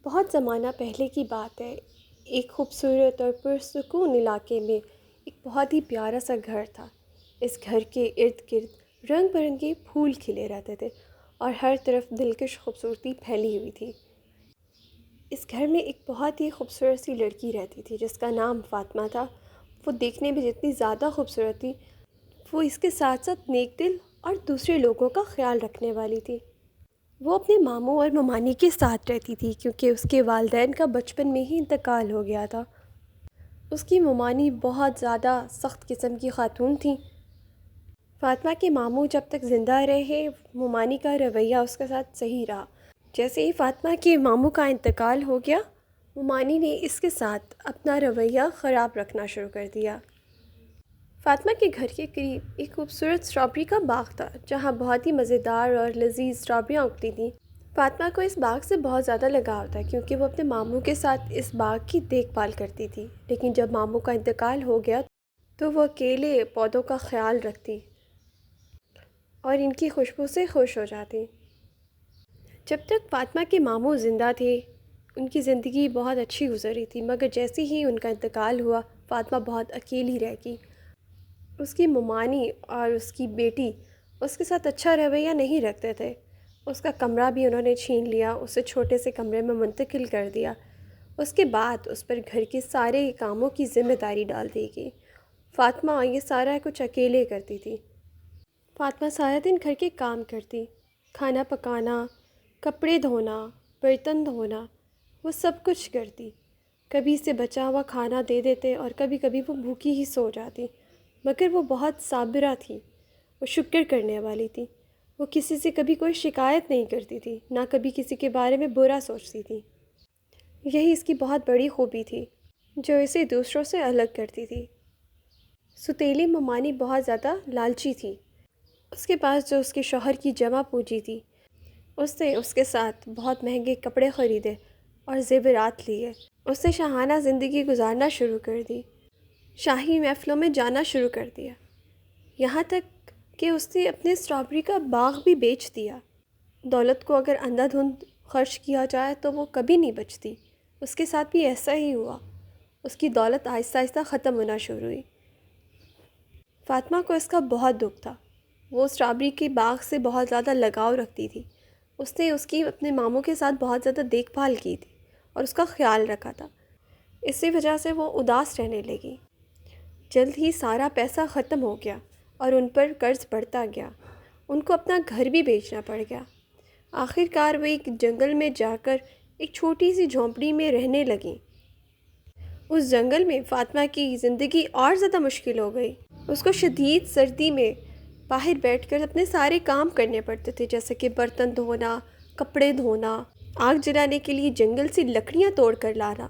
بہت زمانہ پہلے کی بات ہے۔ ایک خوبصورت اور پرسکون علاقے میں ایک بہت ہی پیارا سا گھر تھا۔ اس گھر کے ارد گرد رنگ برنگے پھول کھلے رہتے تھے اور ہر طرف دلکش خوبصورتی پھیلی ہوئی تھی۔ اس گھر میں ایک بہت ہی خوبصورت سی لڑکی رہتی تھی جس کا نام فاطمہ تھا۔ وہ دیکھنے میں جتنی زیادہ خوبصورت تھی، وہ اس کے ساتھ ساتھ نیک دل اور دوسرے لوگوں کا خیال رکھنے والی تھی۔ وہ اپنے ماموں اور ممانی کے ساتھ رہتی تھی کیونکہ اس کے والدین کا بچپن میں ہی انتقال ہو گیا تھا۔ اس کی ممانی بہت زیادہ سخت قسم کی خاتون تھیں۔ فاطمہ کے ماموں جب تک زندہ رہے، ممانی کا رویہ اس کے ساتھ صحیح رہا۔ جیسے ہی فاطمہ کے ماموں کا انتقال ہو گیا، ممانی نے اس کے ساتھ اپنا رویہ خراب رکھنا شروع کر دیا۔ فاطمہ کے گھر کے قریب ایک خوبصورت اسٹرابری کا باغ تھا جہاں بہت ہی مزیدار اور لذیذ اسٹرابریاں اگتی تھیں۔ فاطمہ کو اس باغ سے بہت زیادہ لگاؤ تھا کیونکہ وہ اپنے ماموں کے ساتھ اس باغ کی دیکھ بھال کرتی تھی، لیکن جب ماموں کا انتقال ہو گیا تو وہ اکیلے پودوں کا خیال رکھتی اور ان کی خوشبو سے خوش ہو جاتی۔ جب تک فاطمہ کے ماموں زندہ تھے، ان کی زندگی بہت اچھی گزر رہی تھی، مگر جیسے ہی ان کا انتقال ہوا، فاطمہ بہت اکیلی رہ گئی۔ اس کی ممانی اور اس کی بیٹی اس کے ساتھ اچھا رویہ نہیں رکھتے تھے۔ اس کا کمرہ بھی انہوں نے چھین لیا، اسے چھوٹے سے کمرے میں منتقل کر دیا۔ اس کے بعد اس پر گھر کے سارے کاموں کی ذمہ داری ڈال دی گئی۔ فاطمہ یہ سارا کچھ اکیلے کرتی تھی۔ فاطمہ سارا دن گھر کے کام کرتی، کھانا پکانا، کپڑے دھونا، برتن دھونا، وہ سب کچھ کرتی۔ کبھی سے بچا ہوا کھانا دے دیتے اور کبھی کبھی وہ بھوکی ہی سو جاتی، مگر وہ بہت صابرہ تھی، وہ شکر کرنے والی تھی۔ وہ کسی سے کبھی کوئی شکایت نہیں کرتی تھی، نہ کبھی کسی کے بارے میں برا سوچتی تھی۔ یہی اس کی بہت بڑی خوبی تھی جو اسے دوسروں سے الگ کرتی تھی۔ ستیلی ممانی بہت زیادہ لالچی تھی۔ اس کے پاس جو اس کے شوہر کی جمع پونجی تھی، اس نے اس کے ساتھ بہت مہنگے کپڑے خریدے اور زیورات لیے۔ اس نے شاہانہ زندگی گزارنا شروع کر دی، شاہی محفلوں میں جانا شروع کر دیا، یہاں تک کہ اس نے اپنے اسٹرابری کا باغ بھی بیچ دیا۔ دولت کو اگر اندھا دھند خرچ کیا جائے تو وہ کبھی نہیں بچتی۔ اس کے ساتھ بھی ایسا ہی ہوا۔ اس کی دولت آہستہ آہستہ ختم ہونا شروع ہوئی۔ فاطمہ کو اس کا بہت دکھ تھا۔ وہ اسٹرابری کے باغ سے بہت زیادہ لگاؤ رکھتی تھی۔ اس نے اس کی اپنے ماموں کے ساتھ بہت زیادہ دیکھ بھال کی تھی اور اس کا خیال رکھا تھا۔ اسی وجہ سے وہ اداس رہنے لگی۔ جلد ہی سارا پیسہ ختم ہو گیا اور ان پر قرض بڑھتا گیا۔ ان کو اپنا گھر بھی بیچنا پڑ گیا۔ آخر کار وہ ایک جنگل میں جا کر ایک چھوٹی سی جھونپڑی میں رہنے لگیں۔ اس جنگل میں فاطمہ کی زندگی اور زیادہ مشکل ہو گئی۔ اس کو شدید سردی میں باہر بیٹھ کر اپنے سارے کام کرنے پڑتے تھے، جیسے کہ برتن دھونا، کپڑے دھونا، آگ جلانے کے لیے جنگل سے لکڑیاں توڑ کر لانا۔